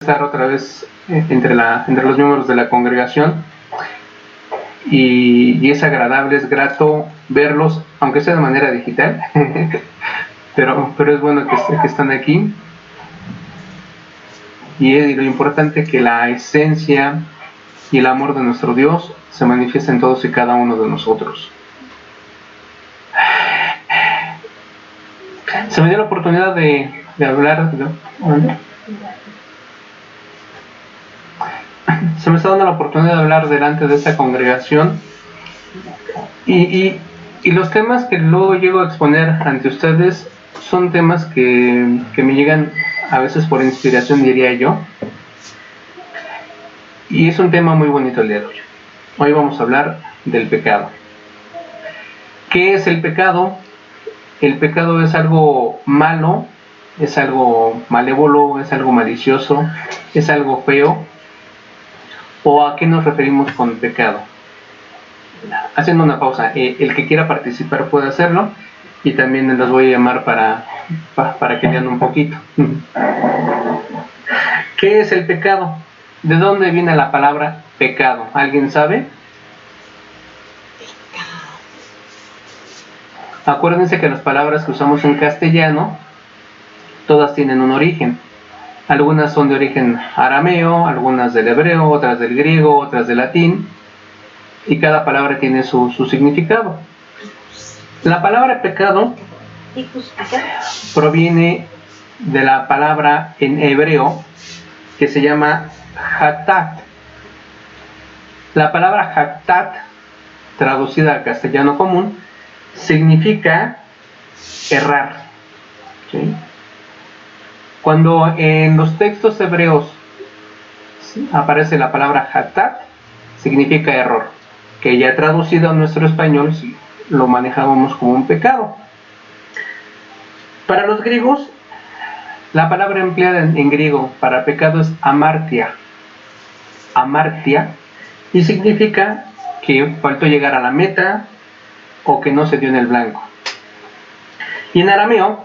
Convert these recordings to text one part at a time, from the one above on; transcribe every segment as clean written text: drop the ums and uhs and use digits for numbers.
estar otra vez entre los miembros de la congregación y es agradable, es grato verlos, aunque sea de manera digital, pero es bueno que están aquí, y lo importante que la esencia y el amor de nuestro Dios se manifiesta en todos y cada uno de nosotros. Se me dio la oportunidad de hablar, se me está dando la oportunidad de hablar delante de esta congregación y los temas que luego llego a exponer ante ustedes son temas que me llegan a veces por inspiración, diría yo, y es un tema muy bonito el día de hoy. Hoy vamos a hablar del pecado. ¿Qué es el pecado? El pecado es algo malo, es algo malévolo, es algo malicioso, es algo feo. ¿O a qué nos referimos con pecado? Haciendo una pausa, el que quiera participar puede hacerlo, y también los voy a llamar para que vean un poquito. ¿Qué es el pecado? ¿De dónde viene la palabra pecado? ¿Alguien sabe? Acuérdense que las palabras que usamos en castellano, todas tienen un origen. Algunas son de origen arameo, algunas del hebreo, otras del griego, otras del latín, y cada palabra tiene su significado. La palabra pecado proviene de la palabra en hebreo que se llama hatat. La palabra hatat, traducida al castellano común, significa errar, ¿sí? Cuando en los textos hebreos aparece la palabra hatat, significa error, que ya traducido a nuestro español lo manejábamos como un pecado. Para los griegos, la palabra empleada en griego para pecado es amartia, y significa que faltó llegar a la meta o que no se dio en el blanco. Y en arameo,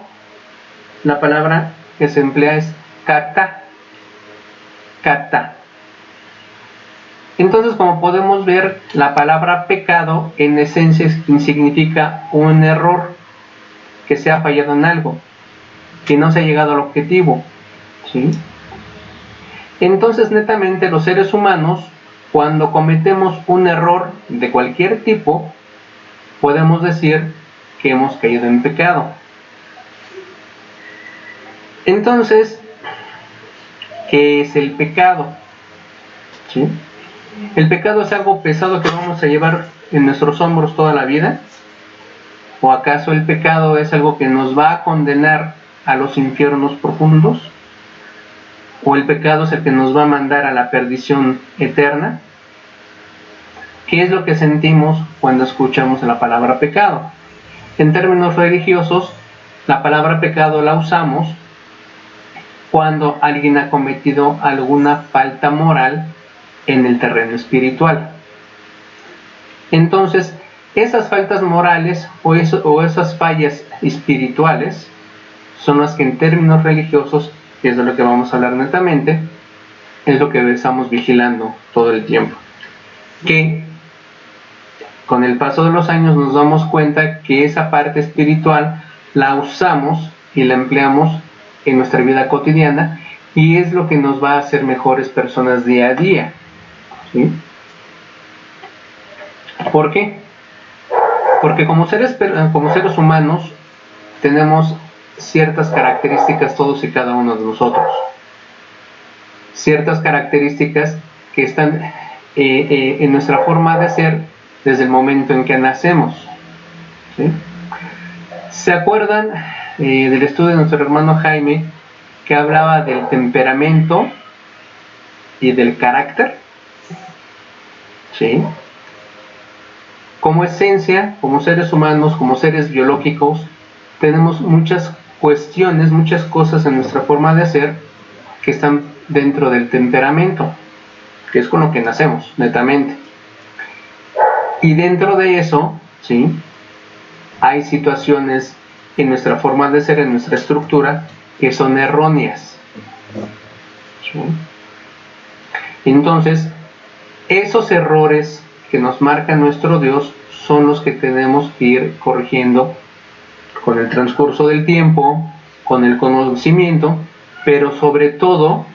la palabra que se emplea es kata. Entonces, como podemos ver, la palabra pecado en esencia significa un error, que se ha fallado en algo, que no se ha llegado al objetivo, ¿sí? Entonces, netamente, los seres humanos, cuando cometemos un error de cualquier tipo, podemos decir que hemos caído en pecado. Entonces, ¿qué es el pecado? ¿Sí? ¿El pecado es algo pesado que vamos a llevar en nuestros hombros toda la vida? ¿O acaso el pecado es algo que nos va a condenar a los infiernos profundos? ¿O el pecado es el que nos va a mandar a la perdición eterna? ¿Qué es lo que sentimos cuando escuchamos la palabra pecado? En términos religiosos, la palabra pecado la usamos cuando alguien ha cometido alguna falta moral en el terreno espiritual. Entonces, esas faltas morales o esas fallas espirituales son las que en términos religiosos, que es de lo que vamos a hablar netamente, es lo que estamos vigilando todo el tiempo. Que con el paso de los años nos damos cuenta que esa parte espiritual la usamos y la empleamos en nuestra vida cotidiana, y es lo que nos va a hacer mejores personas día a día, ¿sí? ¿Por qué? Porque como seres humanos tenemos ciertas características, todos y cada uno de nosotros, ciertas características que están en nuestra forma de ser desde el momento en que nacemos, ¿sí? ¿Se acuerdan del estudio de nuestro hermano Jaime, que hablaba del temperamento y del carácter? ¿Sí? Como esencia, como seres humanos, como seres biológicos, tenemos muchas cuestiones, muchas cosas en nuestra forma de ser que están dentro del temperamento, que es con lo que nacemos, netamente. Y dentro de eso, ¿sí?, hay situaciones en nuestra forma de ser, en nuestra estructura, que son erróneas. ¿sí? Entonces, esos errores que nos marca nuestro Dios son los que tenemos que ir corrigiendo con el transcurso del tiempo, con el conocimiento, pero sobre todo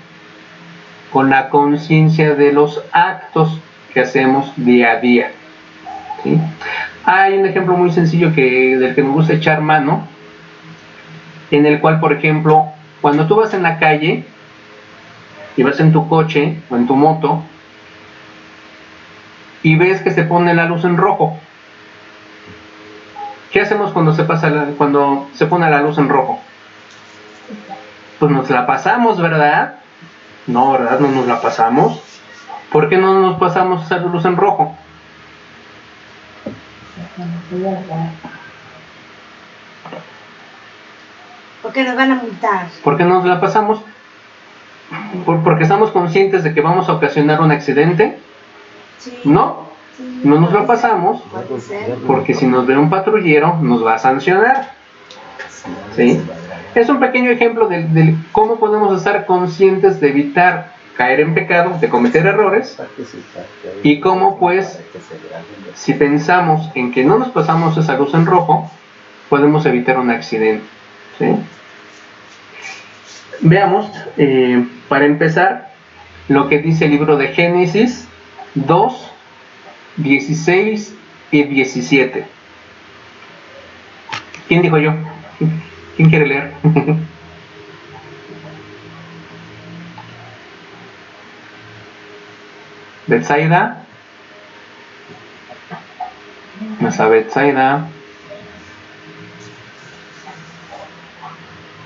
con la conciencia de los actos que hacemos día a día, ¿sí? Hay un ejemplo muy sencillo del que me gusta echar mano, en el cual, por ejemplo, cuando tú vas en la calle y vas en tu coche o en tu moto y ves que se pone la luz en rojo, ¿qué hacemos cuando cuando se pone la luz en rojo? Pues nos la pasamos, ¿verdad? No, ¿verdad? No nos la pasamos. ¿Por qué no nos pasamos esa luz en rojo? Porque nos van a multar. ¿Por qué no nos la pasamos? ¿Porque estamos conscientes de que vamos a ocasionar un accidente? Sí. No, Sí, no nos la pasamos puede ser. porque si nos ve un patrullero nos va a sancionar, ¿sí? Es un pequeño ejemplo de cómo podemos estar conscientes de evitar caer en pecado, de cometer errores, y cómo, pues, si pensamos en que no nos pasamos esa luz en rojo, podemos evitar un accidente, ¿sí? Veamos, para empezar, lo que dice el libro de Génesis 2, 16 y 17. ¿Quién dijo yo? ¿Quién quiere leer? Betsaida. Nuestra Betsaida.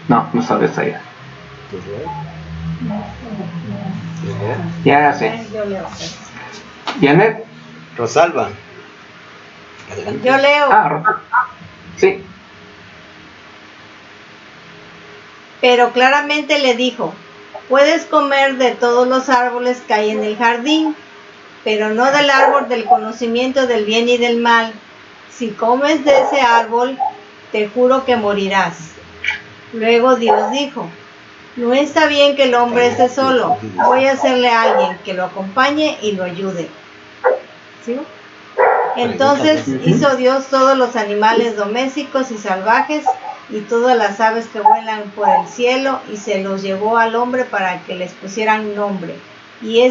No, no sabe Betsaida. Ya sé. Yo leo. Janet. Rosalba. Adelante. Yo leo. Rosa. Sí. Pero claramente le dijo: puedes comer de todos los árboles que hay en el jardín, pero no del árbol del conocimiento del bien y del mal. Si comes de ese árbol, te juro que morirás. Luego Dios dijo: no está bien que el hombre esté solo. Voy a hacerle a alguien que lo acompañe y lo ayude. ¿Sí? Entonces hizo Dios todos los animales domésticos y salvajes y todas las aves que vuelan por el cielo, y se los llevó al hombre para que les pusieran nombre. Y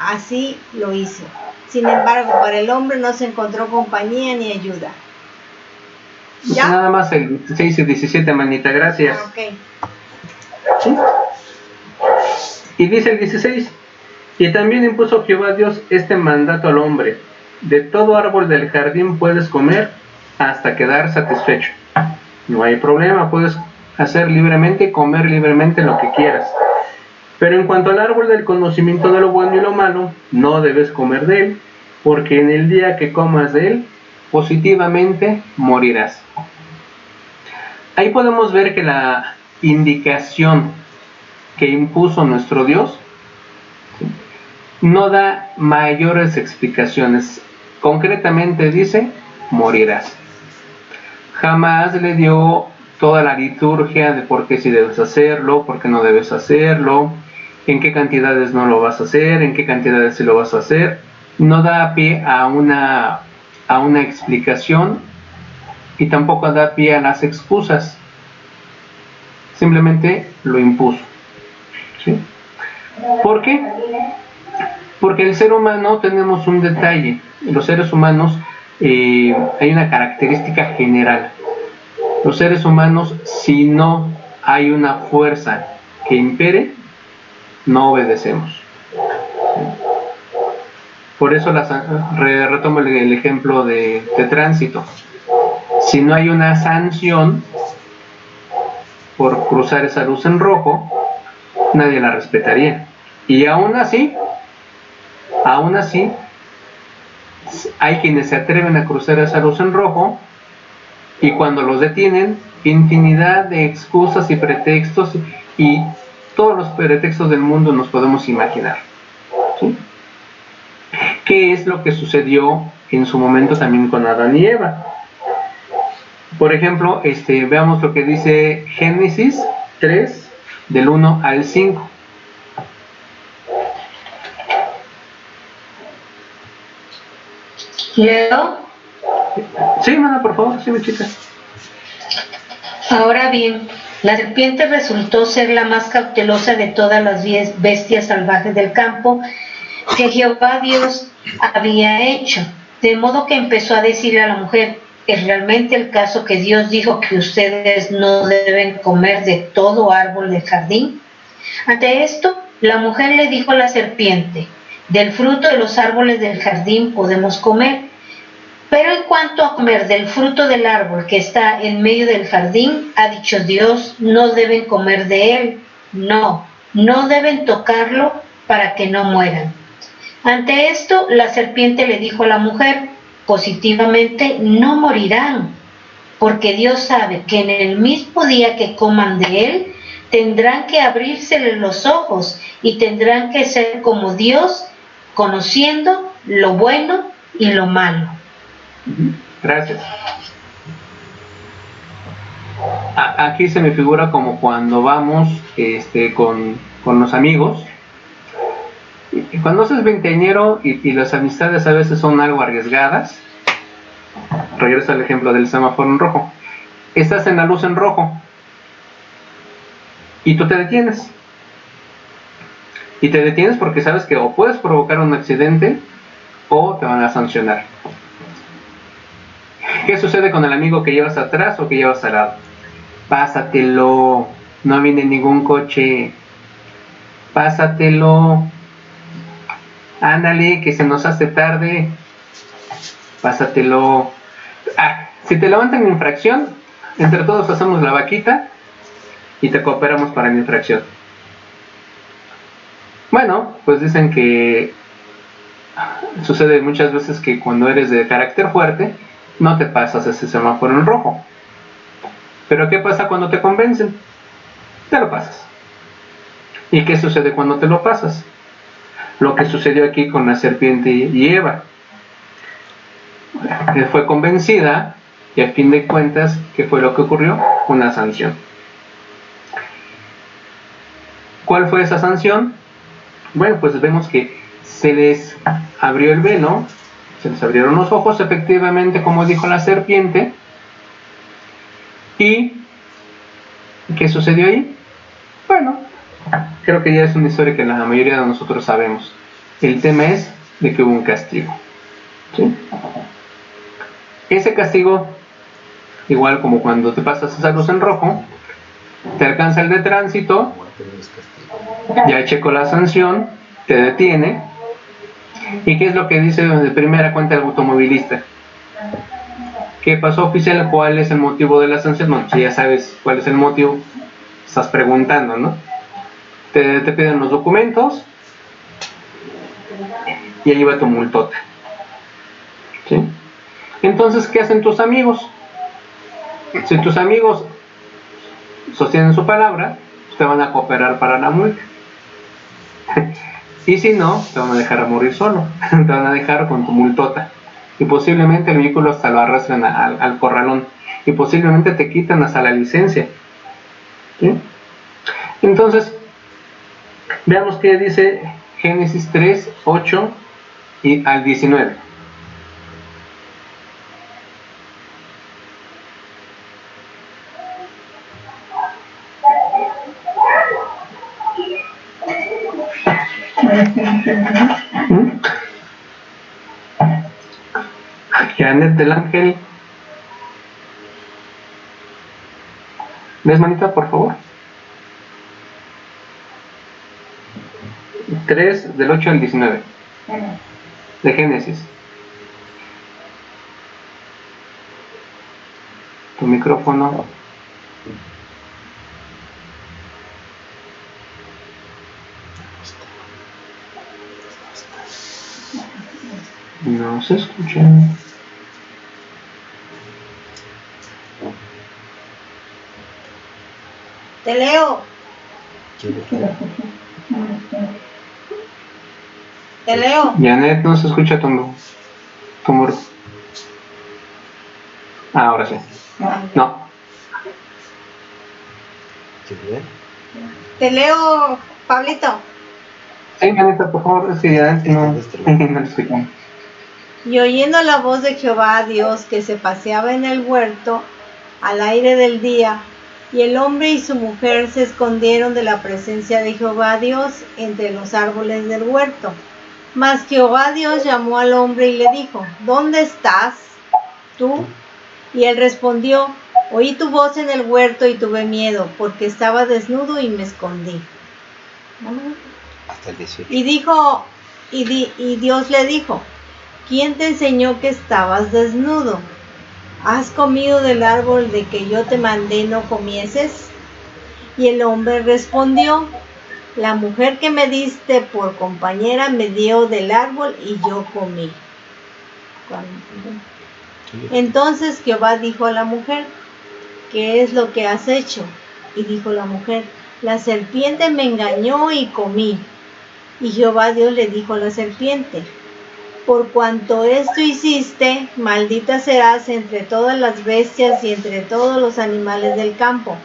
así lo hizo. Sin embargo, para el hombre no se encontró compañía ni ayuda. ¿Ya? Nada más el 16 y 17, manita, gracias. Ok. ¿Sí? Y dice el 16: y también impuso Jehová Dios este mandato al hombre: de todo árbol del jardín puedes comer hasta quedar satisfecho. No hay problema, puedes hacer libremente, comer libremente lo que quieras. Pero en cuanto al árbol del conocimiento de lo bueno y lo malo, no debes comer de él, porque en el día que comas de él, positivamente morirás. Ahí podemos ver que la indicación que impuso nuestro Dios no da mayores explicaciones. Concretamente dice: morirás. Jamás le dio toda la liturgia de por qué sí debes hacerlo, por qué no debes hacerlo, en qué cantidades no lo vas a hacer, en qué cantidades sí lo vas a hacer. No da pie a una explicación, y tampoco da pie a las excusas. Simplemente lo impuso, ¿sí? ¿Por qué? Porque el ser humano tenemos un detalle. Los seres humanos, hay una característica general. Los seres humanos, si no hay una fuerza que impere, no obedecemos. Por eso retomo el ejemplo de tránsito. Si no hay una sanción por cruzar esa luz en rojo, nadie la respetaría. Y aún así, hay quienes se atreven a cruzar esa luz en rojo, y cuando los detienen, infinidad de excusas y pretextos, y todos los pretextos del mundo nos podemos imaginar, ¿sí? ¿Qué es lo que sucedió en su momento también con Adán y Eva? Por ejemplo, veamos lo que dice Génesis 3, del 1 al 5. Leo. Sí, hermana, por favor, sí, mi chica. Ahora bien, la serpiente resultó ser la más cautelosa de todas las bestias salvajes del campo que Jehová Dios había hecho, de modo que empezó a decirle a la mujer: ¿es realmente el caso que Dios dijo que ustedes no deben comer de todo árbol del jardín? Ante esto, la mujer le dijo a la serpiente: del fruto de los árboles del jardín podemos comer, pero en cuanto a comer del fruto del árbol que está en medio del jardín, ha dicho Dios, no deben comer de él, no deben tocarlo para que no mueran. Ante esto, la serpiente le dijo a la mujer: positivamente no morirán, porque Dios sabe que en el mismo día que coman de él, tendrán que abrírseles los ojos y tendrán que ser como Dios, conociendo lo bueno y lo malo. Gracias. Aquí se me figura como cuando vamos con los amigos. Y cuando sos veinteañero y las amistades a veces son algo arriesgadas, regreso al ejemplo del semáforo en rojo. Estás en la luz en rojo y tú te detienes. Y te detienes porque sabes que o puedes provocar un accidente o te van a sancionar. ¿Qué sucede con el amigo que llevas atrás o que llevas al lado? Pásatelo, no viene ningún coche. Pásatelo. Ándale, que se nos hace tarde. Pásatelo. Si te levantan infracción, entre todos hacemos la vaquita y te cooperamos para la infracción. Bueno, pues dicen que sucede muchas veces que cuando eres de carácter fuerte, no te pasas ese semáforo en rojo. Pero ¿qué pasa cuando te convencen? Te lo pasas. ¿Y qué sucede cuando te lo pasas? Lo que sucedió aquí con la serpiente y Eva. Fue convencida y a fin de cuentas, ¿qué fue lo que ocurrió? Una sanción. ¿Cuál fue esa sanción? Bueno, pues vemos que se les abrió el velo, se les abrieron los ojos, efectivamente, como dijo la serpiente. ¿Y qué sucedió ahí? Bueno, creo que ya es una historia que la mayoría de nosotros sabemos. El tema es de que hubo un castigo, ¿sí? Ese castigo, igual como cuando te pasas esa luz en rojo, te alcanza el de tránsito, ya checó la sanción, te detiene. ¿Y qué es lo que dice de primera cuenta el automovilista? ¿Qué pasó, oficial? ¿Cuál es el motivo de la sanción? Bueno, si ya sabes cuál es el motivo, estás preguntando, ¿no? Te piden los documentos y ahí va tu multota, ¿sí? Entonces, ¿qué hacen tus amigos? Si tus amigos sostienen su palabra, te van a cooperar para la multa. Y si no, te van a dejar a morir solo. Te van a dejar con tu multota. Y posiblemente el vehículo hasta lo arrastren al corralón. Y posiblemente te quitan hasta la licencia, ¿sí? Entonces, veamos qué dice Génesis 3, 8 y al 19. Janet del Ángel. ¿Ves, manita, por favor? 3 del 8 al 19 de Génesis. Tu micrófono. No se escucha. Te leo. Te leo. Janet, no se escucha tu murmuro. Ahora sí. No. Te leo, Pablito. Sí, Janeta, por favor, es que ya no lo escuchamos. Y oyendo la voz de Jehová Dios que se paseaba en el huerto al aire del día, y el hombre y su mujer se escondieron de la presencia de Jehová Dios entre los árboles del huerto. Mas Jehová Dios llamó al hombre y le dijo: ¿Dónde estás tú? Y él respondió: Oí tu voz en el huerto y tuve miedo, porque estaba desnudo y me escondí. Hasta el 18. Y Dios le dijo: ¿Quién te enseñó que estabas desnudo? ¿Has comido del árbol de que yo te mandé no comieses? Y el hombre respondió: La mujer que me diste por compañera me dio del árbol y yo comí. Entonces Jehová dijo a la mujer: ¿Qué es lo que has hecho? Y dijo la mujer: La serpiente me engañó y comí. Y Jehová Dios le dijo a la serpiente: Por cuanto esto hiciste, maldita serás entre todas las bestias y entre todos los animales del campo.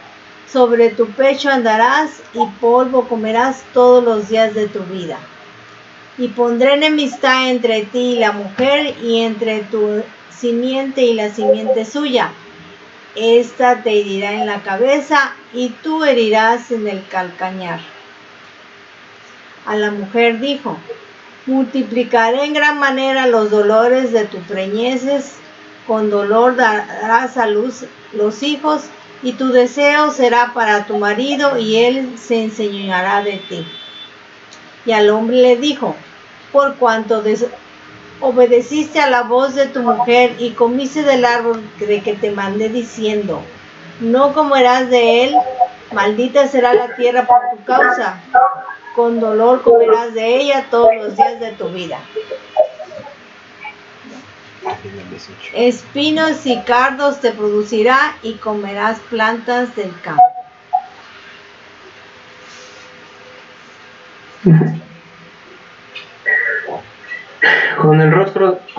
Sobre tu pecho andarás y polvo comerás todos los días de tu vida. Y pondré enemistad entre ti y la mujer, y entre tu simiente y la simiente suya. Esta te herirá en la cabeza y tú herirás en el calcañar. A la mujer dijo: Multiplicaré en gran manera los dolores de tus preñeces, con dolor darás a luz los hijos, y tu deseo será para tu marido, y él se enseñoreará de ti. Y al hombre le dijo: Por cuanto obedeciste a la voz de tu mujer y comiste del árbol de que te mandé diciendo: No comerás de él, maldita será la tierra por tu causa, con dolor comerás de ella todos los días de tu vida. Espinos y cardos te producirá y comerás plantas del campo. Con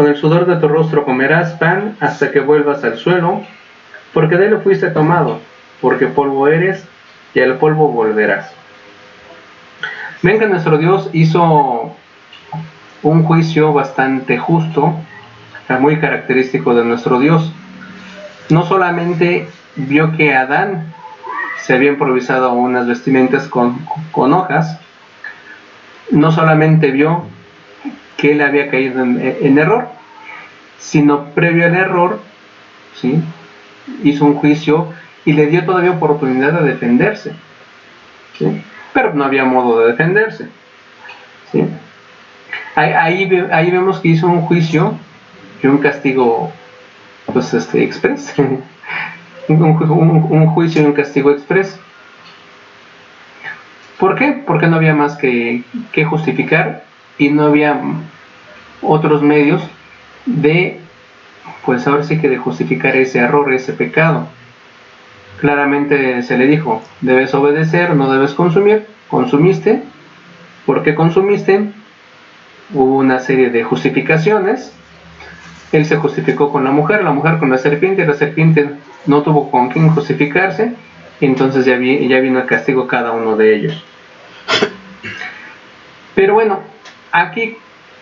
el sudor de tu rostro comerás pan hasta que vuelvas al suelo, porque de él fuiste tomado, porque polvo eres y al polvo volverás. Ven que nuestro Dios hizo un juicio bastante justo, muy característico de nuestro Dios. No solamente vio que Adán se había improvisado unas vestimentas con hojas, no solamente vio que él había caído en error, sino previo al error, ¿sí?, hizo un juicio y le dio todavía oportunidad de defenderse, ¿sí?, pero no había modo de defenderse, ¿sí? Ahí vemos que hizo un juicio y un castigo, pues express, un juicio y un castigo express. ¿Por qué? Porque no había más que justificar y no había otros medios de, pues ahora sí que de justificar ese error, ese pecado. Claramente se le dijo: debes obedecer, no debes consumir. Consumiste. ¿Por qué consumiste? Hubo una serie de justificaciones. Él se justificó con la mujer con la serpiente no tuvo con quién justificarse, y entonces ya vino el castigo cada uno de ellos. Pero bueno, aquí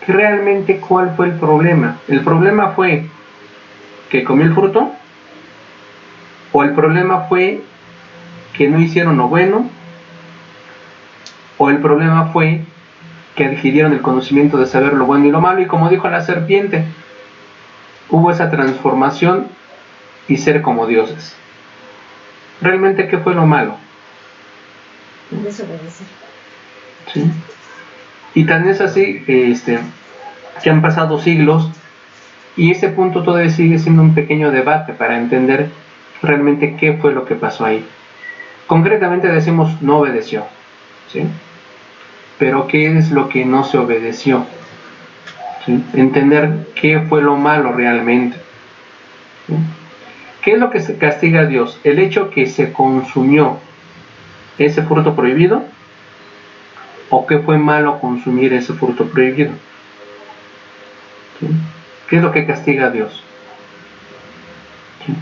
realmente ¿cuál fue el problema? ¿El problema fue que comió el fruto? ¿O el problema fue que no hicieron lo bueno? ¿O el problema fue que adquirieron el conocimiento de saber lo bueno y lo malo? Y como dijo la serpiente, hubo esa transformación y ser como dioses. ¿Realmente qué fue lo malo? Desobedecer. ¿Sí? Y tan es así que han pasado siglos y ese punto todavía sigue siendo un pequeño debate para entender realmente qué fue lo que pasó ahí. Concretamente decimos no obedeció, ¿sí? Pero ¿qué es lo que no se obedeció? ¿Sí? Entender qué fue lo malo realmente, ¿sí? ¿Qué es lo que se castiga a Dios? ¿El hecho que se consumió ese fruto prohibido? ¿O qué fue malo consumir ese fruto prohibido? ¿Sí? ¿Qué es lo que castiga a Dios? ¿Sí?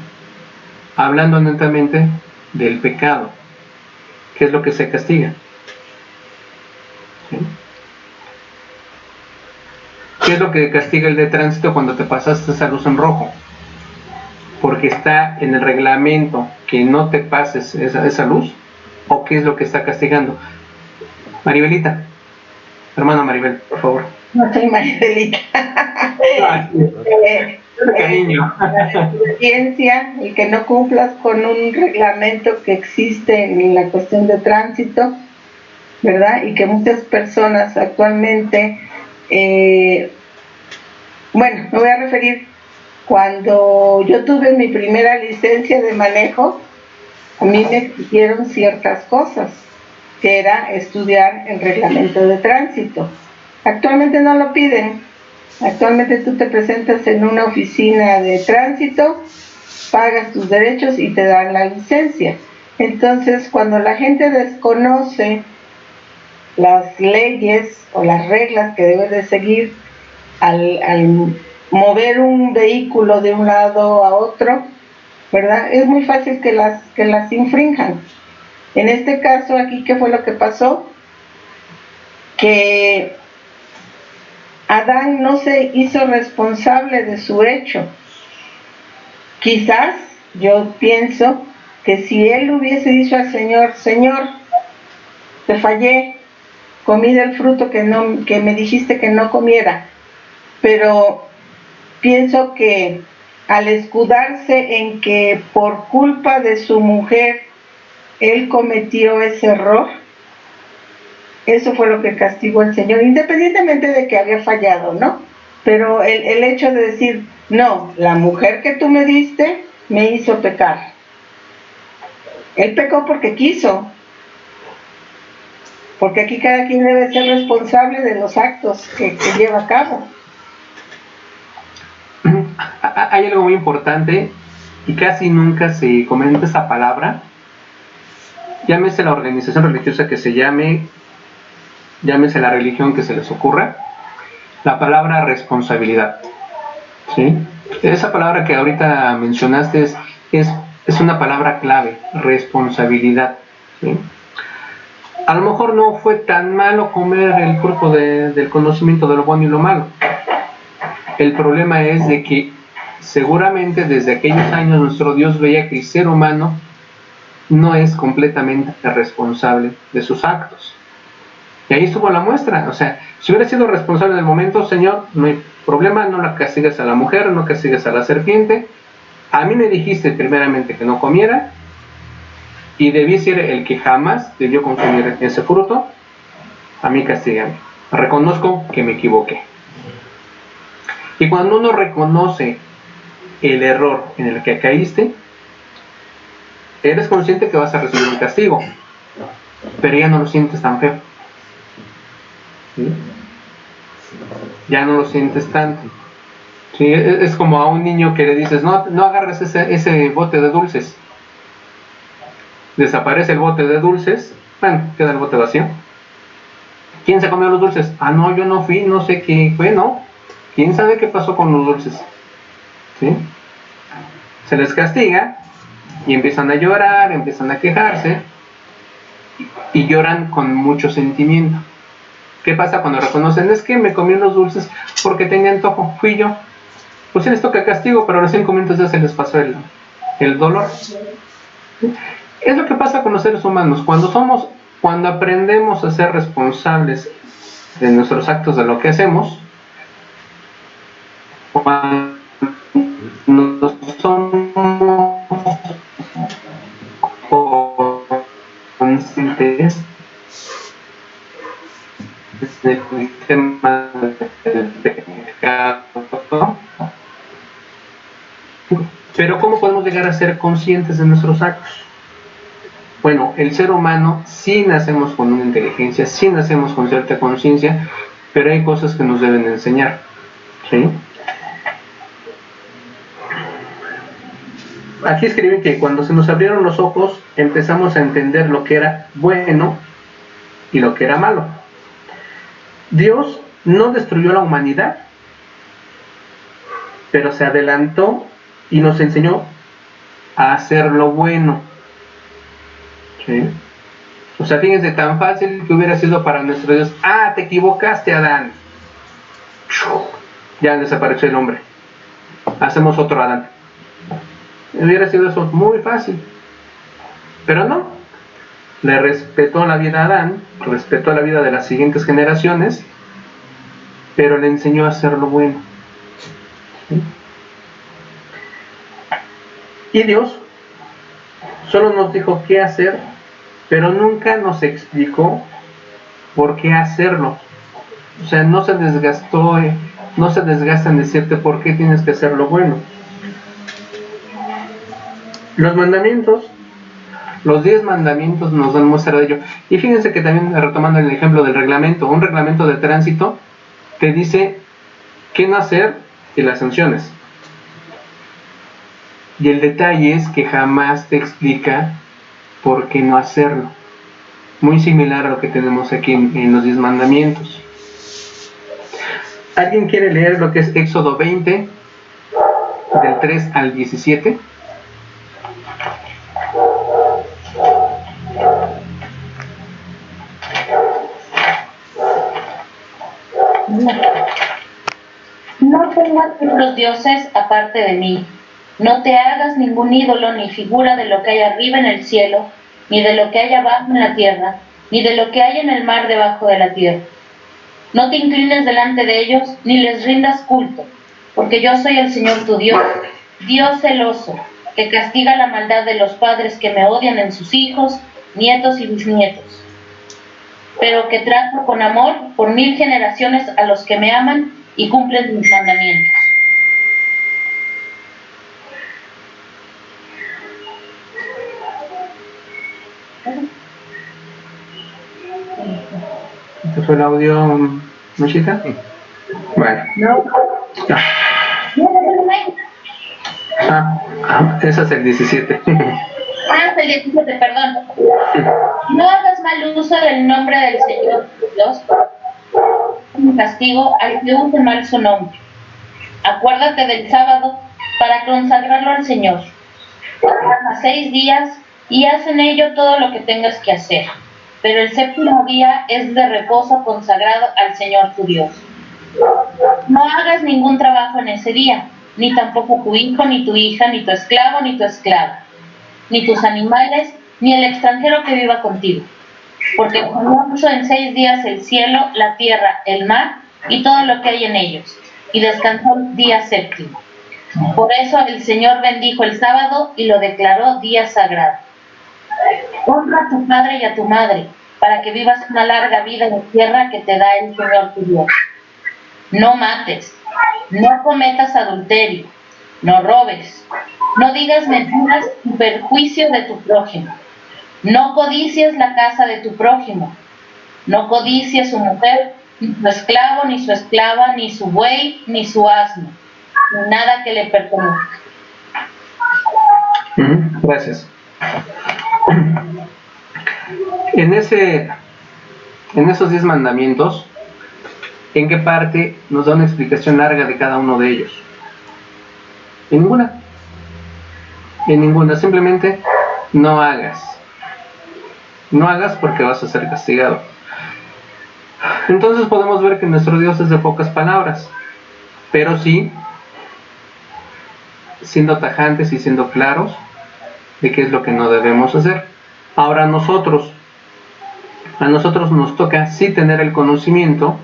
Hablando netamente del pecado, ¿qué es lo que se castiga? ¿Sí? ¿Qué es lo que castiga el de tránsito cuando te pasaste esa luz en rojo? Porque está en el reglamento que no te pases esa luz, o qué es lo que está castigando. Maribelita, hermana Maribel, por favor. No soy Maribelita. Cariño. La desobediencia, el que no cumplas con un reglamento que existe en la cuestión de tránsito, ¿verdad? Y que muchas personas actualmente, bueno, me voy a referir, cuando yo tuve mi primera licencia de manejo, a mí me exigieron ciertas cosas, que era estudiar el reglamento de tránsito. Actualmente no lo piden. Actualmente tú te presentas en una oficina de tránsito, pagas tus derechos y te dan la licencia. Entonces, cuando la gente desconoce las leyes o las reglas que debe de seguir al mover un vehículo de un lado a otro, ¿verdad? Es muy fácil que las infrinjan. En este caso aquí, ¿qué fue lo que pasó? Que Adán no se hizo responsable de su hecho. Quizás, yo pienso, que si él hubiese dicho al Señor, Señor, te fallé, comí del fruto que me dijiste que no comiera, pero pienso que al escudarse en que por culpa de su mujer él cometió ese error, eso fue lo que castigó el Señor, independientemente de que había fallado, ¿no? Pero el hecho de decir, no, la mujer que tú me diste me hizo pecar. Él pecó porque quiso. Porque aquí cada quien debe ser responsable de los actos que lleva a cabo. Hay algo muy importante y casi nunca se comenta esta palabra. Llámese la organización religiosa que se llame, llámese la religión que se les ocurra, la palabra responsabilidad, ¿sí? Esa palabra que ahorita mencionaste es una palabra clave, responsabilidad, ¿sí? A lo mejor no fue tan malo comer el fruto del conocimiento de lo bueno y lo malo. El problema es de que seguramente desde aquellos años nuestro Dios veía que el ser humano no es completamente responsable de sus actos. Y ahí estuvo la muestra. O sea, si hubiera sido responsable del momento, Señor, no hay problema, no la castigues a la mujer, no castigues a la serpiente. A mí me dijiste primeramente que no comiera, y debí ser el que jamás debió consumir ese fruto. A mí castígame. Reconozco que me equivoqué. Y cuando uno reconoce el error en el que caíste, eres consciente que vas a recibir un castigo, pero ya no lo sientes tan feo, ¿sí? Ya no lo sientes tanto, ¿sí? Es como a un niño que le dices, no agarres ese bote de dulces. Desaparece el bote de dulces, bueno, queda el bote vacío. ¿Quién se comió los dulces? Ah, no, yo no fui, no sé qué fue, no. ¿Quién sabe qué pasó con los dulces? ¿Sí? Se les castiga y empiezan a llorar, empiezan a quejarse y lloran con mucho sentimiento. ¿Qué pasa cuando reconocen? Es que me comí los dulces porque tenía antojo, fui yo. Pues sí les toca castigo, pero a los 5 minutos ya se les pasó el dolor. ¿Sí? Es lo que pasa con los seres humanos. Cuando aprendemos a ser responsables de nuestros actos, de lo que hacemos, cuando somos conscientes del tema del pecado. Pero ¿cómo podemos llegar a ser conscientes de nuestros actos? Bueno, el ser humano sí nacemos con una inteligencia, sí nacemos con cierta conciencia, pero hay cosas que nos deben enseñar, ¿sí? Aquí escriben que cuando se nos abrieron los ojos empezamos a entender lo que era bueno y lo que era malo. Dios no destruyó la humanidad, pero se adelantó y nos enseñó a hacer lo bueno, ¿sí? O sea, fíjense, tan fácil que hubiera sido para nuestro Dios. Ah, te equivocaste, Adán. ya desapareció el hombre. Hacemos otro Adán. Hubiera sido eso muy fácil. Pero no. Le respetó la vida a Adán, respetó la vida de las siguientes generaciones, pero le enseñó a hacer lo bueno. ¿Sí? Y Dios solo nos dijo qué hacer, pero nunca nos explicó por qué hacerlo. O sea, no se desgastó, no se desgasta en decirte por qué tienes que hacer lo bueno. Los mandamientos, los 10 mandamientos nos dan muestra de ello. Y fíjense que también, retomando el ejemplo del reglamento, un reglamento de tránsito te dice qué no hacer y las sanciones. Y el detalle es que jamás te explica por qué no hacerlo. Muy similar a lo que tenemos aquí en los 10 mandamientos. ¿Alguien quiere leer lo que es Éxodo 20, del 3 al 17? No tengas otros dioses aparte de mí. No te hagas ningún ídolo ni figura de lo que hay arriba en el cielo, ni de lo que hay abajo en la tierra, ni de lo que hay en el mar debajo de la tierra. No te inclines delante de ellos, ni les rindas culto, porque yo soy el Señor tu Dios, Dios celoso, que castiga la maldad de los padres que me odian en sus hijos, nietos y bisnietos, pero que trato con amor por 1000 generaciones a los que me aman y cumplen mis mandamientos. ¿Este fue el audio, Muchita? Bueno. No. Ese es el 17. El 17, perdón. No hagas mal uso del nombre del Señor Dios, un castigo al que use mal su nombre. Acuérdate del sábado para consagrarlo al Señor. Trabaja 6 días y haz en ello todo lo que tengas que hacer. Pero el 7º día es de reposo consagrado al Señor tu Dios. No hagas ningún trabajo en ese día, ni tampoco tu hijo, ni tu hija, ni tu esclavo, ni tu esclava, ni tus animales, ni el extranjero que viva contigo. Porque formó mucho en 6 días el cielo, la tierra, el mar y todo lo que hay en ellos, y descansó el día 7º. Por eso el Señor bendijo el sábado y lo declaró día sagrado. Honra a tu padre y a tu madre, para que vivas una larga vida en la tierra que te da el Señor tu Dios. No mates, no cometas adulterio, no robes, no digas mentiras en perjuicio de tu prójimo, no codicies la casa de tu prójimo, no codicies su mujer, ni su esclavo, ni su esclava, ni su buey, ni su asno, ni nada que le pertenezca. Gracias. En esos 10 mandamientos, ¿en qué parte nos da una explicación larga de cada uno de ellos? En ninguna. En ninguna. Simplemente no hagas. No hagas porque vas a ser castigado. Entonces podemos ver que nuestro Dios es de pocas palabras, pero sí siendo tajantes y siendo claros de qué es lo que no debemos hacer. Ahora a nosotros nos toca sí tener el conocimiento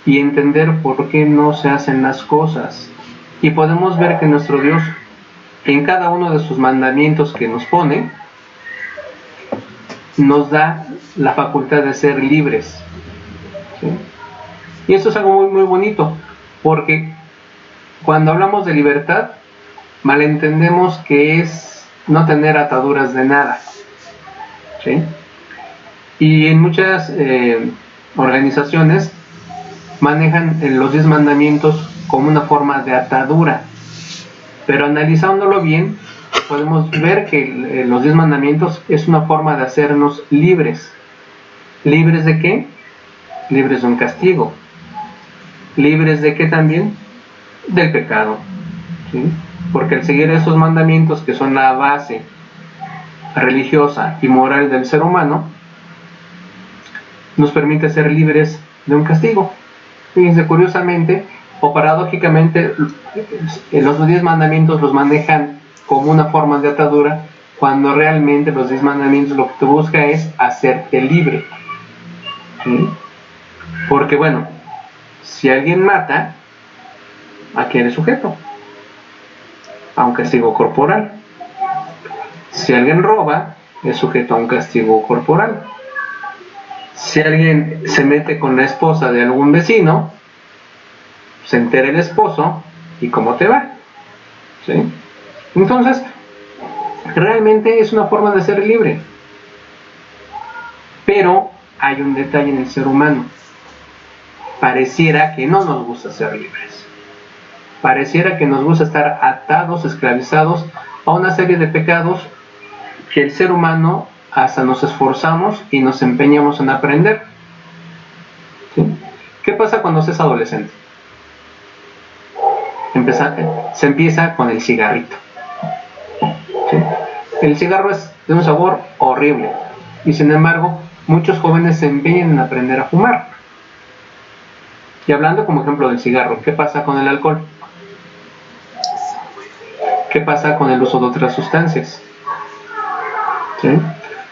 y entender por qué no se hacen las cosas. Y podemos ver que nuestro Dios, en cada uno de sus mandamientos que nos pone, nos da la facultad de ser libres. ¿Sí? Y esto es algo muy, muy bonito, porque cuando hablamos de libertad, malentendemos que es no tener ataduras de nada. ¿Sí? Y en muchas organizaciones manejan los 10 mandamientos como una forma de atadura, pero analizándolo bien podemos ver que los 10 mandamientos es una forma de hacernos libres. ¿Libres de qué? Libres de un castigo. ¿Libres de qué también? Del pecado. ¿Sí? Porque al seguir esos mandamientos, que son la base religiosa y moral del ser humano, nos permite ser libres de un castigo. Fíjense, curiosamente o paradójicamente, los 10 mandamientos los manejan como una forma de atadura, cuando realmente los 10 mandamientos lo que te busca es hacerte libre. ¿Sí? Porque bueno, si alguien mata, ¿a quién es sujeto? A un castigo corporal. Si alguien roba, es sujeto a un castigo corporal. Si alguien se mete con la esposa de algún vecino, se entera el esposo, ¿y cómo te va? ¿Sí? Entonces, realmente es una forma de ser libre. Pero hay un detalle en el ser humano. Pareciera que no nos gusta ser libres. Pareciera que nos gusta estar atados, esclavizados a una serie de pecados que el ser humano hasta nos esforzamos y nos empeñamos en aprender. ¿Sí? ¿Qué pasa cuando se es adolescente? Se empieza con el cigarrito. ¿Sí? El cigarro es de un sabor horrible y sin embargo muchos jóvenes se empeñan en aprender a fumar. Y hablando como ejemplo del cigarro, ¿qué pasa con el alcohol? ¿Qué pasa con el uso de otras sustancias? ¿Sí?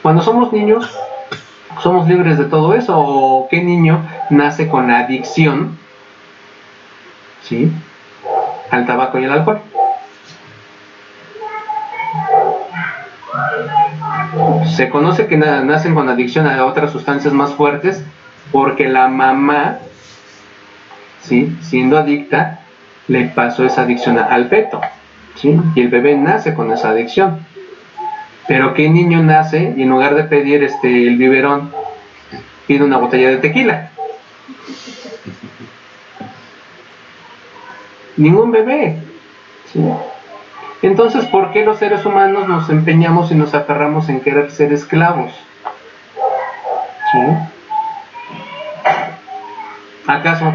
Cuando somos niños, ¿somos libres de todo eso? ¿O qué niño nace con la adicción, ¿sí?, al tabaco y al alcohol? Se conoce que nacen con adicción a otras sustancias más fuertes porque la mamá, ¿sí?, siendo adicta, le pasó esa adicción al feto, ¿sí?, y el bebé nace con esa adicción. Pero ¿qué niño nace y en lugar de pedir el biberón, pide una botella de tequila? Ningún bebé, ¿sí? Entonces, ¿por qué los seres humanos nos empeñamos y nos aferramos en querer ser esclavos? ¿Sí? ¿Acaso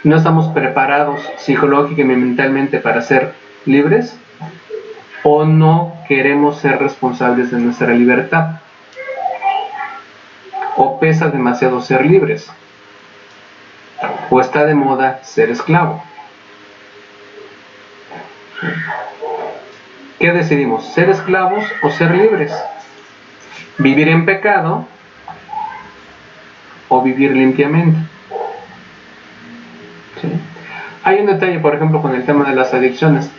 no estamos preparados psicológicamente y mentalmente para ser libres? ¿O no queremos ser responsables de nuestra libertad? ¿O pesa demasiado ser libres? ¿O está de moda ser esclavo? ¿Qué decidimos? ¿Ser esclavos o ser libres? ¿Vivir en pecado o vivir limpiamente? ¿Sí? Hay un detalle, por ejemplo, con el tema de las adicciones.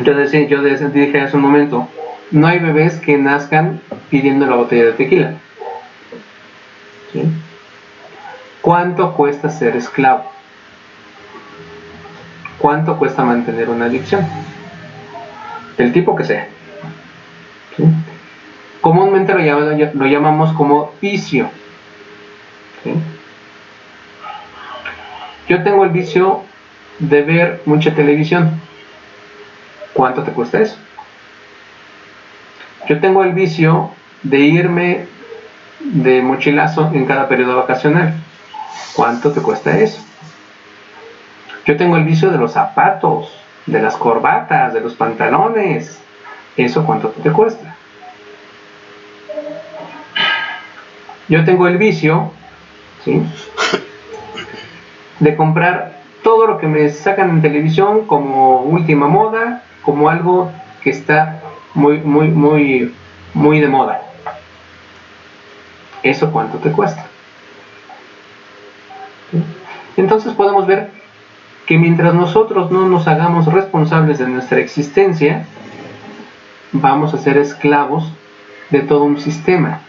Yo dije hace un momento, no hay bebés que nazcan pidiendo la botella de tequila. ¿Sí? ¿Cuánto cuesta ser esclavo? ¿Cuánto cuesta mantener una adicción? Del tipo que sea. ¿Sí? Comúnmente lo llamamos como vicio. ¿Sí? Yo tengo el vicio de ver mucha televisión. ¿Cuánto te cuesta eso? Yo tengo el vicio de irme de mochilazo en cada periodo vacacional. ¿Cuánto te cuesta eso? Yo tengo el vicio de los zapatos, de las corbatas, de los pantalones. ¿Eso cuánto te cuesta? Yo tengo el vicio, ¿sí?, de comprar todo lo que me sacan en televisión como última moda, como algo que está muy de moda. ¿Eso cuánto te cuesta? ¿Sí? Entonces podemos ver que mientras nosotros no nos hagamos responsables de nuestra existencia, vamos a ser esclavos de todo un sistema.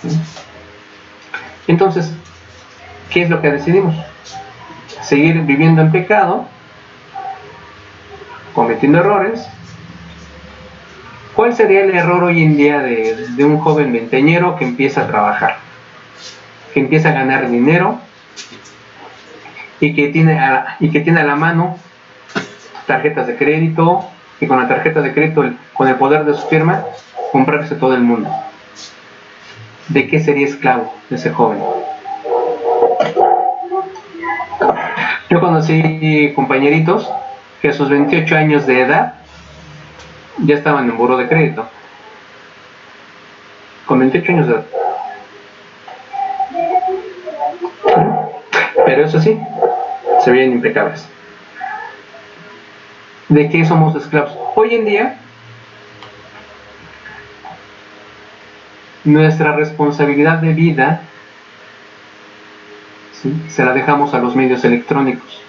¿Sí? Entonces, ¿qué es lo que decidimos? Seguir viviendo en pecado, cometiendo errores. ¿Cuál sería el error hoy en día de un joven veinteañero que empieza a trabajar? Que empieza a ganar dinero y que tiene a la mano tarjetas de crédito, y con la tarjeta de crédito, con el poder de su firma, comprarse todo el mundo. ¿De qué sería esclavo ese joven? Yo conocí compañeritos que a sus 28 años de edad ya estaban en buró de crédito. Con 28 años de edad. eso sí, se veían impecables. ¿De qué somos esclavos? Hoy en día, nuestra responsabilidad de vida, ¿sí?, se la dejamos a los medios electrónicos.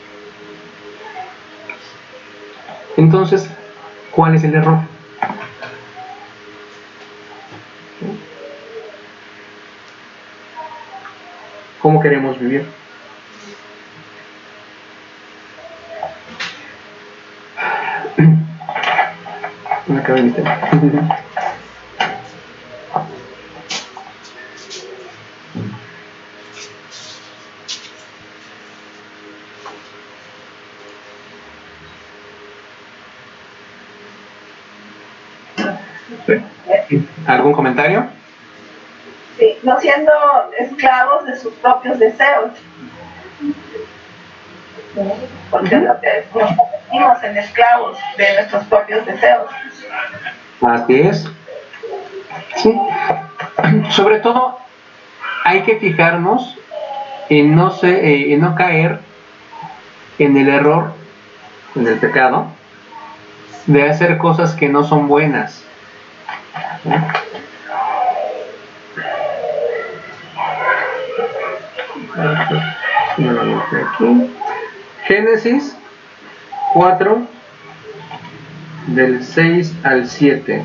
Entonces, ¿cuál es el error? ¿Cómo queremos vivir? Me acabé de meter. ¿Algún comentario? Sí, no siendo esclavos de sus propios deseos. Porque es lo que nos convertimos en esclavos de nuestros propios deseos. Así es. Sí. Sobre todo, hay que fijarnos en no caer en el error, en el pecado, de hacer cosas que no son buenas. Aquí. Génesis 4, del 6 al 7.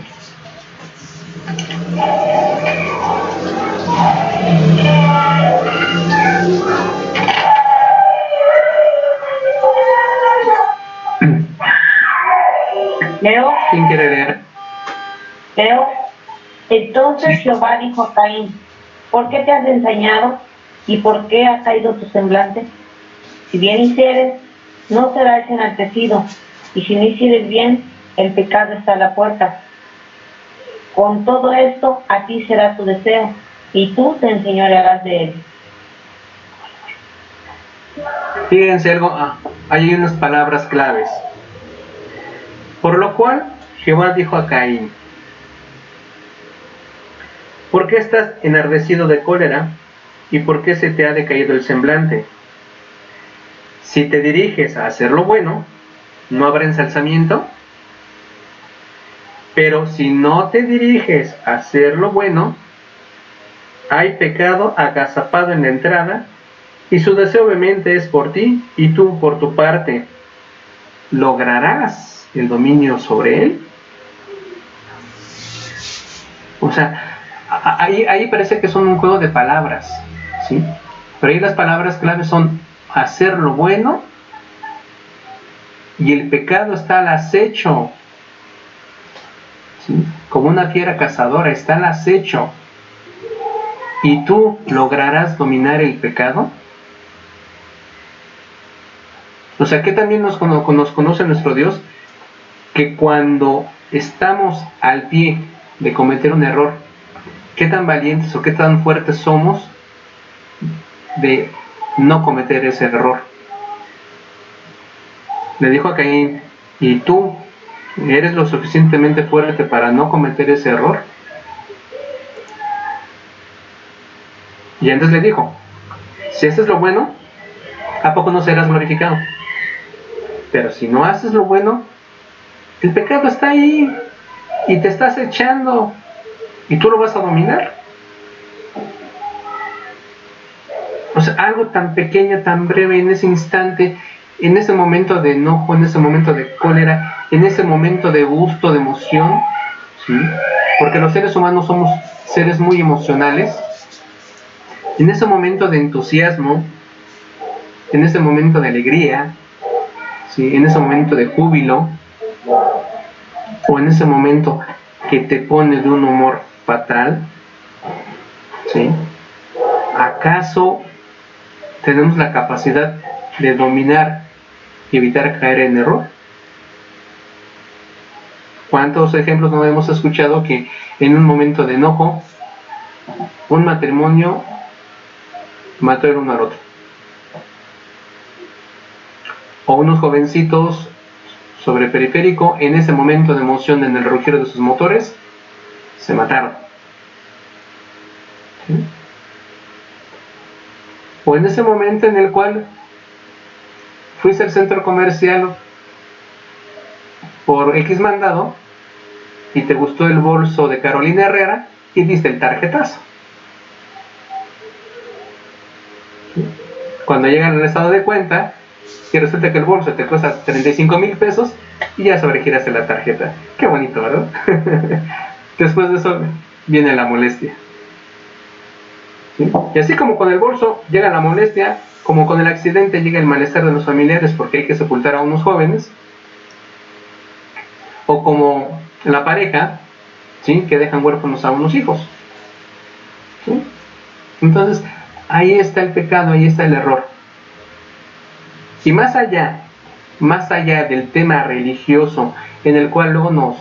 Leo, ¿Quién quiere leer? Leo. Entonces Jehová dijo a Caín: ¿por qué te has ensañado? ¿Y por qué ha caído tu semblante? Si bien hicieres, no serás enaltecido, y si no hicieres bien, el pecado está a la puerta. Con todo esto, a ti será tu deseo, y tú te enseñorearás de él. Fíjense algo, hay unas palabras claves. Por lo cual, Jehová dijo a Caín: ¿por qué estás enardecido de cólera? ¿Y por qué se te ha decaído el semblante? Si te diriges a hacer lo bueno, no habrá ensalzamiento. Pero si no te diriges a hacer lo bueno, hay pecado agazapado en la entrada, y su deseo obviamente es por ti, y tú por tu parte, ¿lograrás el dominio sobre él? O sea, ahí parece que son un juego de palabras, ¿sí? Pero ahí las palabras claves son hacer lo bueno, y el pecado está al acecho, ¿sí? Como una fiera cazadora, está al acecho. ¿Y tú lograrás dominar el pecado? O sea, que también nos conoce nuestro Dios, que cuando estamos al pie de cometer un error, qué tan valientes o qué tan fuertes somos de no cometer ese error. Le dijo a Caín: ¿y tú eres lo suficientemente fuerte para no cometer ese error? Y entonces le dijo: si haces lo bueno, ¿a poco no serás glorificado? Pero si no haces lo bueno, el pecado está ahí y te estás echando, y tú lo vas a dominar. O sea, algo tan pequeño, tan breve, en ese instante, en ese momento de enojo, en ese momento de cólera, en ese momento de gusto, de emoción, ¿sí? Porque los seres humanos somos seres muy emocionales. En ese momento de entusiasmo, en ese momento de alegría, ¿sí?, en ese momento de júbilo, o en ese momento que te pone de un humor fatal, ¿sí?, ¿acaso tenemos la capacidad de dominar y evitar caer en error? ¿Cuántos ejemplos no hemos escuchado que en un momento de enojo un matrimonio mató el uno al otro? O unos jovencitos sobre periférico, en ese momento de emoción, en el rugir de sus motores, se mataron. ¿Sí? O en ese momento en el cual fuiste al centro comercial por X mandado y te gustó el bolso de Carolina Herrera y diste el tarjetazo. Cuando llega el estado de cuenta y resulta que el bolso te cuesta 35,000 pesos y ya sobregiraste la tarjeta. Qué bonito, ¿verdad? Después de eso viene la molestia. ¿Sí? Y así como con el bolso llega la molestia, como con el accidente llega el malestar de los familiares porque hay que sepultar a unos jóvenes, o como la pareja, ¿sí?, que dejan huérfanos a unos hijos. ¿Sí? Entonces, ahí está el pecado, ahí está el error. Y más allá del tema religioso, en el cual luego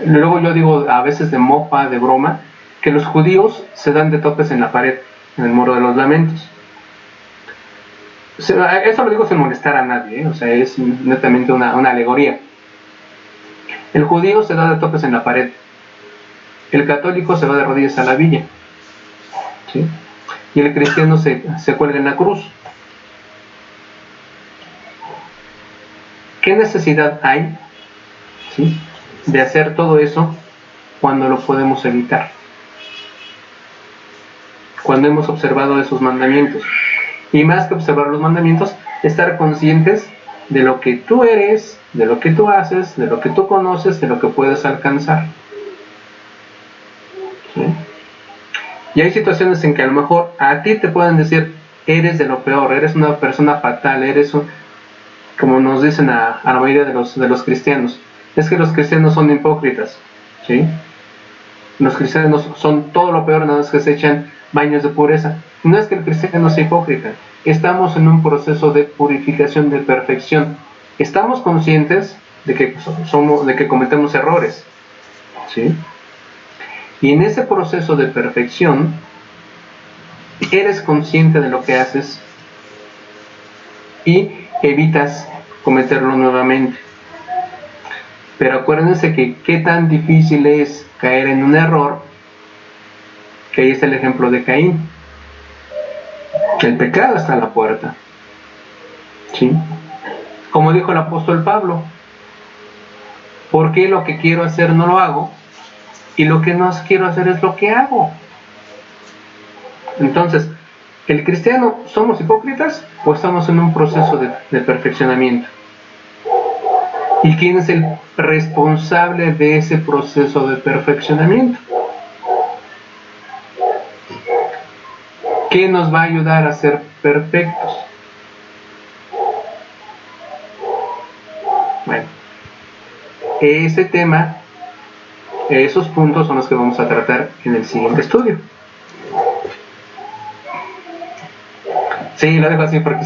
luego yo digo a veces de mofa, de broma, que los judíos se dan de topes en la pared, en el muro de los lamentos. Eso lo digo sin molestar a nadie, ¿eh? O sea, es netamente una alegoría. El judío se da de topes en la pared, el católico se va de rodillas a la villa, ¿sí? Y el cristiano se cuelga en la cruz. ¿Qué necesidad hay, ¿sí?, de hacer todo eso cuando lo podemos evitar? Cuando hemos observado esos mandamientos. Y más que observar los mandamientos, estar conscientes de lo que tú eres, de lo que tú haces, de lo que tú conoces, de lo que puedes alcanzar. ¿Sí? Y hay situaciones en que a lo mejor a ti te pueden decir, eres de lo peor, eres una persona fatal, como nos dicen a la mayoría de los cristianos, es que los cristianos son hipócritas, ¿sí? Los cristianos son todo lo peor, nada más que se echan baños de pureza. No es que el cristiano sea hipócrita, estamos en un proceso de purificación, de perfección. Estamos conscientes de que cometemos errores, ¿sí? Y en ese proceso de perfección, eres consciente de lo que haces y evitas cometerlo nuevamente. Pero acuérdense que qué tan difícil es caer en un error, que ahí está el ejemplo de Caín. El pecado está a la puerta, ¿sí? Como dijo el apóstol Pablo, ¿por qué lo que quiero hacer no lo hago? Y lo que no quiero hacer es lo que hago. Entonces, ¿el cristiano somos hipócritas o estamos en un proceso de perfeccionamiento? ¿Y quién es el responsable de ese proceso de perfeccionamiento? ¿Qué nos va a ayudar a ser perfectos? Bueno, ese tema, esos puntos son los que vamos a tratar en el siguiente estudio. Sí, lo dejo así porque...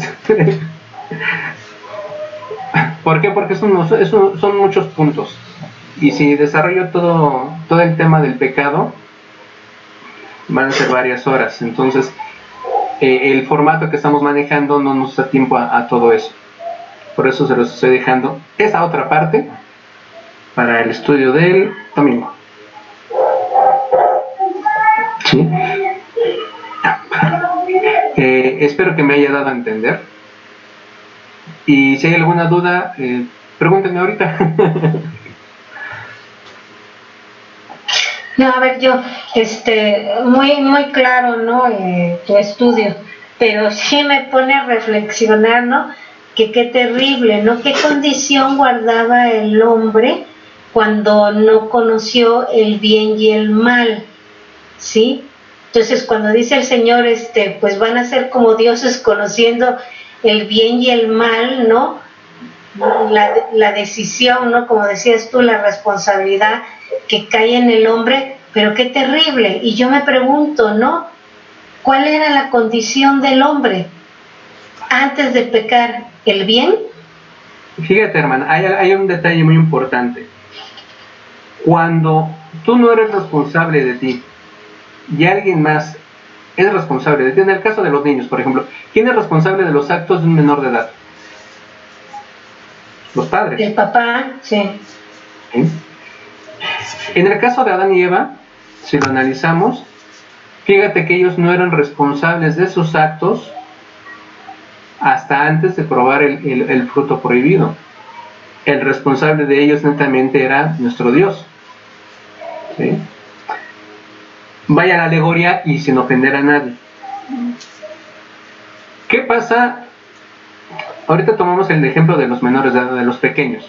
¿Por qué? Porque son muchos puntos. Y si desarrollo todo el tema del pecado, van a ser varias horas. Entonces, el formato que estamos manejando no nos da tiempo a todo eso. Por eso se los estoy dejando esa otra parte para el estudio del domingo. ¿Sí? Espero que me haya dado a entender. Y si hay alguna duda, pregúntenme ahorita. No, a ver, yo, muy claro, ¿no? Tu estudio, pero sí me pone a reflexionar, ¿no? Que qué terrible, ¿no? Qué condición guardaba el hombre cuando no conoció el bien y el mal, ¿sí? Entonces, cuando dice el Señor, pues van a ser como dioses conociendo el bien y el mal, ¿no? La decisión, ¿no? Como decías tú, la responsabilidad que cae en el hombre, pero qué terrible. Y yo me pregunto, ¿no? ¿Cuál era la condición del hombre antes de pecar? ¿El bien? Fíjate, hermana, hay un detalle muy importante. Cuando tú no eres responsable de ti y alguien más es responsable de ti, en el caso de los niños, por ejemplo, ¿quién es responsable de los actos de un menor de edad? Los padres. El papá, sí. ¿Sí? En el caso de Adán y Eva, si lo analizamos, Fíjate que ellos no eran responsables de sus actos hasta antes de probar el fruto prohibido. El responsable de ellos netamente era nuestro Dios. ¿Sí? Vaya la alegoría y sin ofender a nadie. ¿Qué pasa? Ahorita tomamos el ejemplo de los menores de edad, de los pequeños.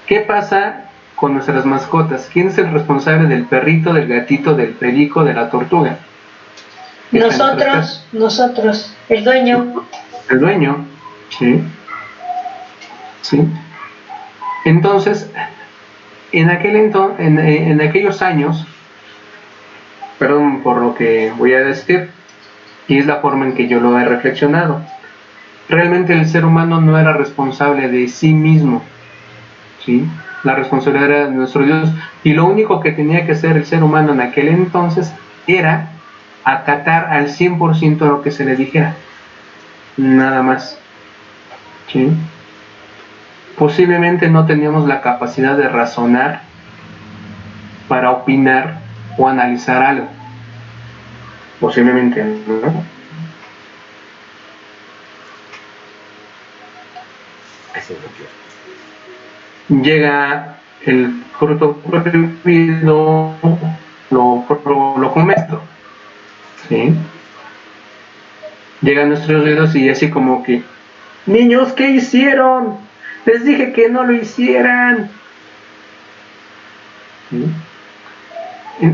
¿Qué pasa con nuestras mascotas? ¿Quién es el responsable del perrito, del gatito, del perico, de la tortuga? Nosotros, el dueño. El dueño, sí. Sí. Entonces, en aquellos años, perdón por lo que voy a decir, y es la forma en que yo lo he reflexionado, realmente el ser humano no era responsable de sí mismo, ¿sí? La responsabilidad era de nuestro Dios, y lo único que tenía que hacer el ser humano en aquel entonces era acatar al 100% lo que se le dijera, nada más, ¿sí? Posiblemente no teníamos la capacidad de razonar para opinar o analizar algo, posiblemente, ¿no? Llega el fruto prohibido, lo cometo, ¿sí? Llegan nuestros oídos y así como que, niños, ¿qué hicieron? Les dije que no lo hicieran. ¿Sí?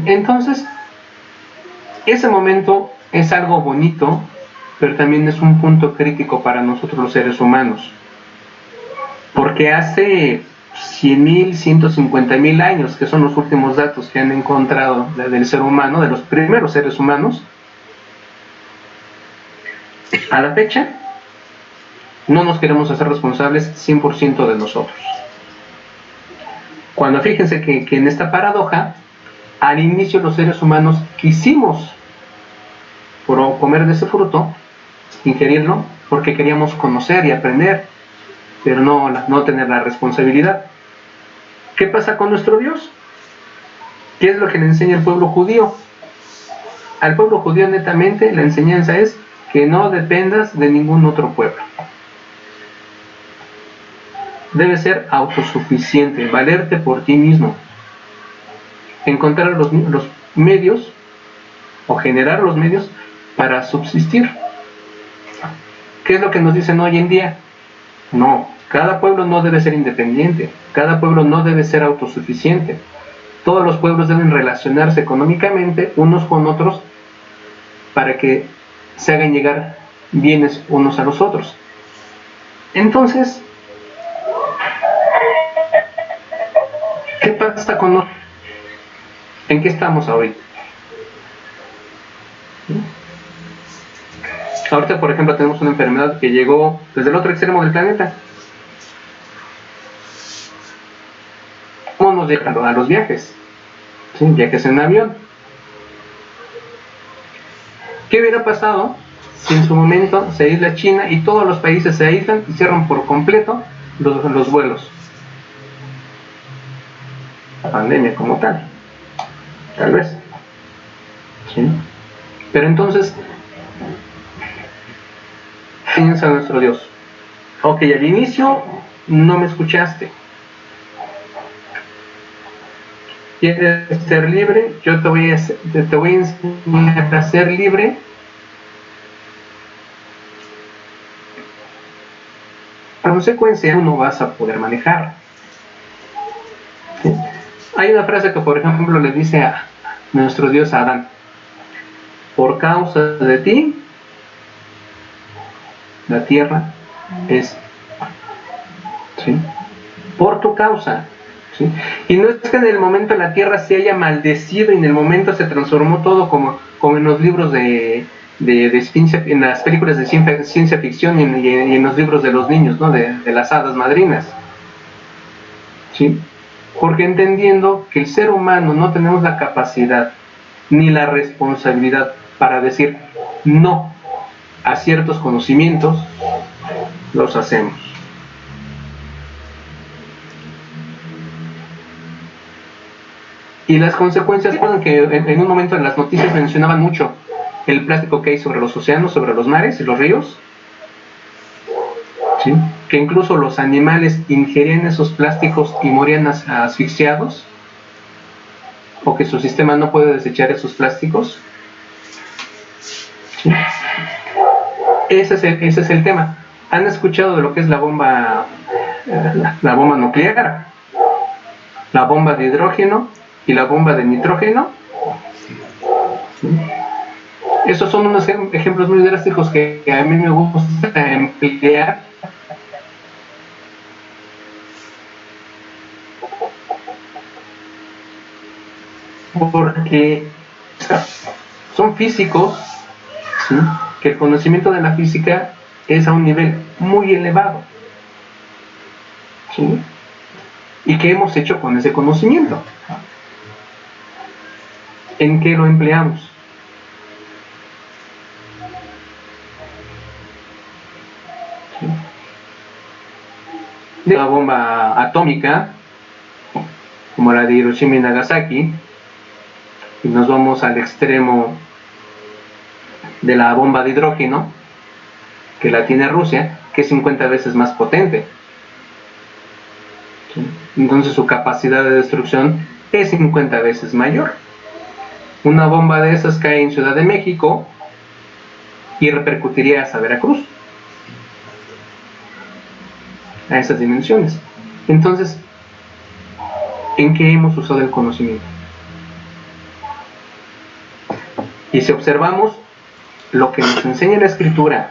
Entonces, ese momento es algo bonito, pero también es un punto crítico para nosotros los seres humanos. Porque hace 100.000, 150.000 años, que son los últimos datos que han encontrado del ser humano, de los primeros seres humanos, a la fecha, no nos queremos hacer responsables 100% de nosotros. Cuando fíjense que en esta paradoja, al inicio los seres humanos quisimos comer de ese fruto, ingerirlo, porque queríamos conocer y aprender, pero no tener la responsabilidad. ¿Qué pasa con nuestro Dios? ¿Qué es lo que le enseña el pueblo judío? Al pueblo judío netamente la enseñanza es que no dependas de ningún otro pueblo. Debes ser autosuficiente, valerte por ti mismo, encontrar los medios o generar los medios para subsistir. ¿Qué es lo que nos dicen hoy en día? No, cada pueblo no debe ser independiente, cada pueblo no debe ser autosuficiente. Todos los pueblos deben relacionarse económicamente unos con otros para que se hagan llegar bienes unos a los otros. Entonces, ¿qué pasa con nosotros? ¿En qué estamos ahorita? Ahorita, por ejemplo, tenemos una enfermedad que llegó desde el otro extremo del planeta. ¿Cómo nos llegan a los viajes? ¿Sí? Viajes en avión. ¿Qué hubiera pasado si en su momento se aísla China y todos los países se aíslan y cierran por completo los vuelos? La pandemia como tal vez, ¿sí? Pero entonces piensa nuestro Dios, ok, al inicio no me escuchaste, ¿quieres ser libre? Yo te voy a enseñar a ser libre. A consecuencia no vas a poder manejar, ¿sí? Hay una frase que, por ejemplo, le dice a nuestro Dios a Adán: por causa de ti, la tierra es, ¿sí? Por tu causa, ¿sí? Y no es que en el momento la tierra se haya maldecido y en el momento se transformó todo como en los libros de ciencia, en las películas de ciencia ficción y en los libros de los niños, ¿no? De las hadas madrinas, ¿sí? Porque entendiendo que el ser humano no tenemos la capacidad ni la responsabilidad para decir no a ciertos conocimientos, los hacemos. Y las consecuencias, bueno, que en un momento en las noticias mencionaban mucho el plástico que hay sobre los océanos, sobre los mares y los ríos, ¿sí? Que incluso los animales ingerían esos plásticos y morían asfixiados, o que su sistema no puede desechar esos plásticos. ¿Sí? Ese es el tema. ¿Han escuchado de lo que es la bomba nuclear, la bomba de hidrógeno y la bomba de nitrógeno? ¿Sí? Esos son unos ejemplos muy drásticos que a mí me gusta emplear porque son físicos, ¿sí? Que el conocimiento de la física es a un nivel muy elevado, ¿sí? ¿Y qué hemos hecho con ese conocimiento? ¿En qué lo empleamos? ¿Sí? De la bomba atómica, como la de Hiroshima y Nagasaki, y nos vamos al extremo de la bomba de hidrógeno, que la tiene Rusia, que es 50 veces más potente. ¿Sí? Entonces su capacidad de destrucción es 50 veces mayor. Una bomba de esas cae en Ciudad de México y repercutiría hasta Veracruz, a esas dimensiones. Entonces, ¿en qué hemos usado el conocimiento? Y si observamos lo que nos enseña la Escritura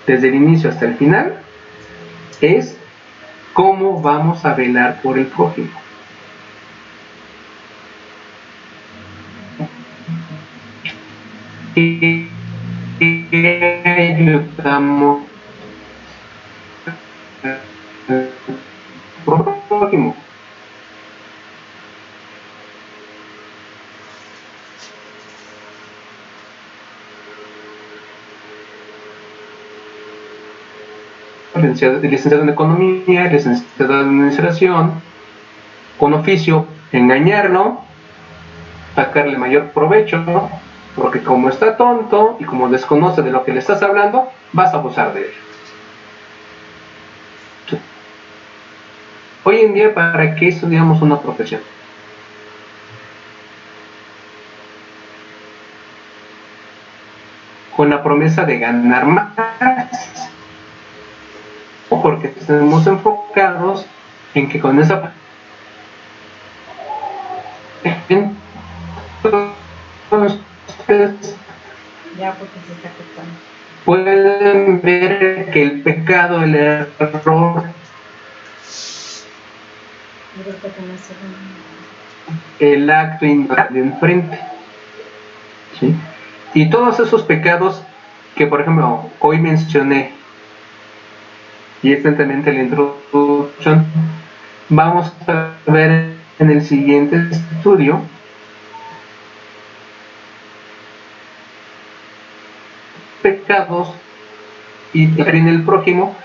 desde el inicio hasta el final, es cómo vamos a velar por el prójimo. Y ayudamos al prójimo. Licenciado en Economía, licenciado en Administración, con oficio, engañarlo, sacarle mayor provecho, ¿no? Porque como está tonto y como desconoce de lo que le estás hablando, vas a abusar de él. Sí. Hoy en día, ¿para qué estudiamos una profesión? Con la promesa de ganar más, porque estamos enfocados en que con esa Ya, porque se está cortando. pueden ver que el pecado, el error, el acto de enfrente, ¿sí? Y todos esos pecados que, por ejemplo, hoy mencioné, y extensamente en la introducción, vamos a ver en el siguiente estudio pecados y estar bien el prójimo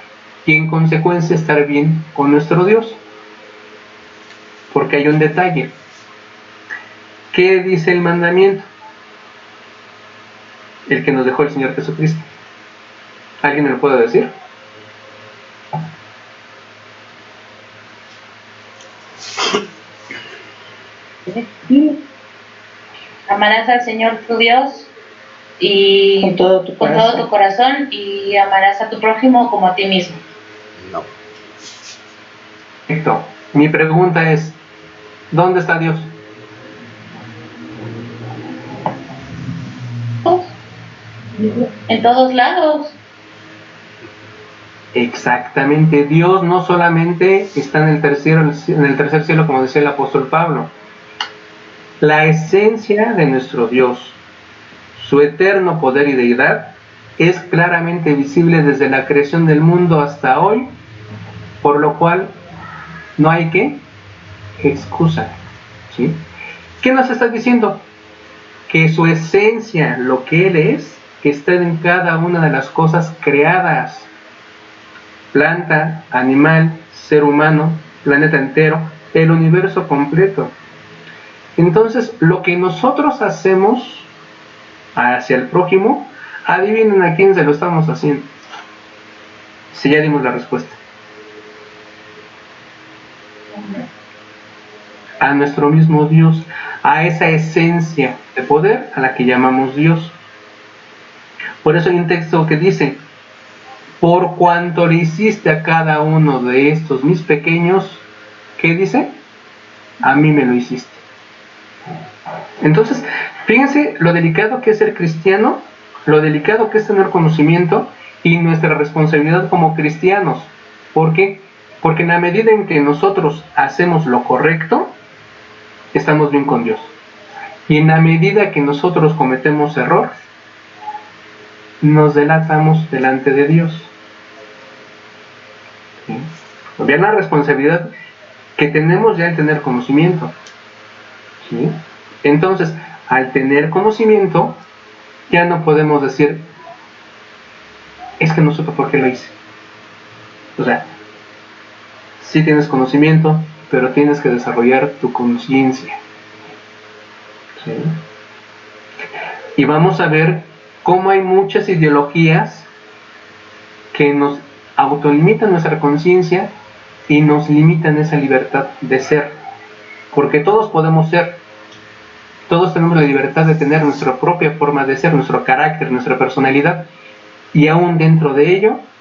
y en consecuencia estar bien con nuestro Dios, porque hay un detalle. ¿Qué dice el mandamiento? El que nos dejó el Señor Jesucristo. ¿Alguien me lo puede decir? Amarás al Señor tu Dios y con todo tu corazón y amarás a tu prójimo como a ti mismo. No. Perfecto. Mi pregunta es, ¿dónde está Dios? En todos lados. Exactamente. Dios no solamente está en el tercer cielo, como decía el apóstol Pablo. La esencia de nuestro Dios, su eterno poder y deidad, es claramente visible desde la creación del mundo hasta hoy, por lo cual no hay que excusa, ¿sí? ¿Qué nos está diciendo? Que su esencia, lo que Él es, que está en cada una de las cosas creadas, planta, animal, ser humano, planeta entero, el universo completo. Entonces, lo que nosotros hacemos hacia el prójimo, adivinen a quién se lo estamos haciendo. Si ya dimos la respuesta. A nuestro mismo Dios, a esa esencia de poder a la que llamamos Dios. Por eso hay un texto que dice: por cuanto le hiciste a cada uno de estos mis pequeños, ¿qué dice? A mí me lo hiciste. Entonces, fíjense lo delicado que es ser cristiano, lo delicado que es tener conocimiento y nuestra responsabilidad como cristianos. ¿Por qué? Porque en la medida en que nosotros hacemos lo correcto, estamos bien con Dios. Y en la medida que nosotros cometemos errores, nos delatamos delante de Dios. ¿Sí? Vean la responsabilidad que tenemos ya al tener conocimiento. ¿Sí? Entonces, al tener conocimiento, ya no podemos decir, es que no supe por qué lo hice. O sea, sí tienes conocimiento, pero tienes que desarrollar tu conciencia. ¿Sí? Y vamos a ver cómo hay muchas ideologías que nos autolimitan nuestra conciencia y nos limitan esa libertad de ser. Porque todos podemos ser, todos tenemos la libertad de tener nuestra propia forma de ser, nuestro carácter, nuestra personalidad, y aún dentro de ello